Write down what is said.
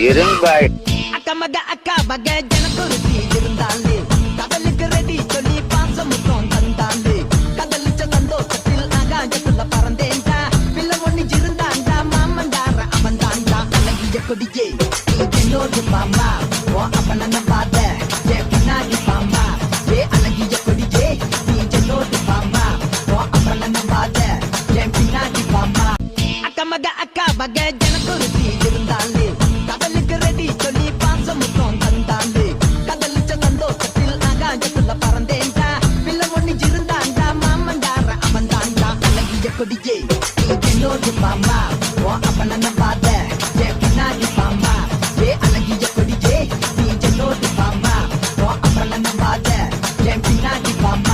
இரும்பாய். அக்கா மக ஜனக்குருத்தி இருந்தாலே கடலுக்கு ரெடி சொல்லி பாசம் முத்தம் தந்தாலே கடலிச்ச சந்தோஷத்தில் ஆகாயத்துல பறந்தேன்டா பிள்ளை ஒண்ணு இருந்தாண்டா மாமன்டார அவன் தாண்டா அழகிய கொடியே நீ என்னோடு மாமா ஓ அப்பன நம்பாத ஏ பின்னாடி பாமா ஏ அழகிய கொடியே நீ என்னோடு மாமா ஓ அப்பன நம்பாத ஏ பின்னாடி பாமா அக்கா மக ஜனக்குருத்தி இருந்தாலே கடலுக்கு ரெடி சொல்லி பாசம் முத்தம் தந்தாலே கடலிச்ச சந்தோஷத்தில் ஆகாயத்துல பறந்தேன்டா பிள்ளை ஒண்ணு இருந்தாண்டா மாமன்டார அவன் தாண்டா அழகிய கொடியே நீ என்னோடு மாமா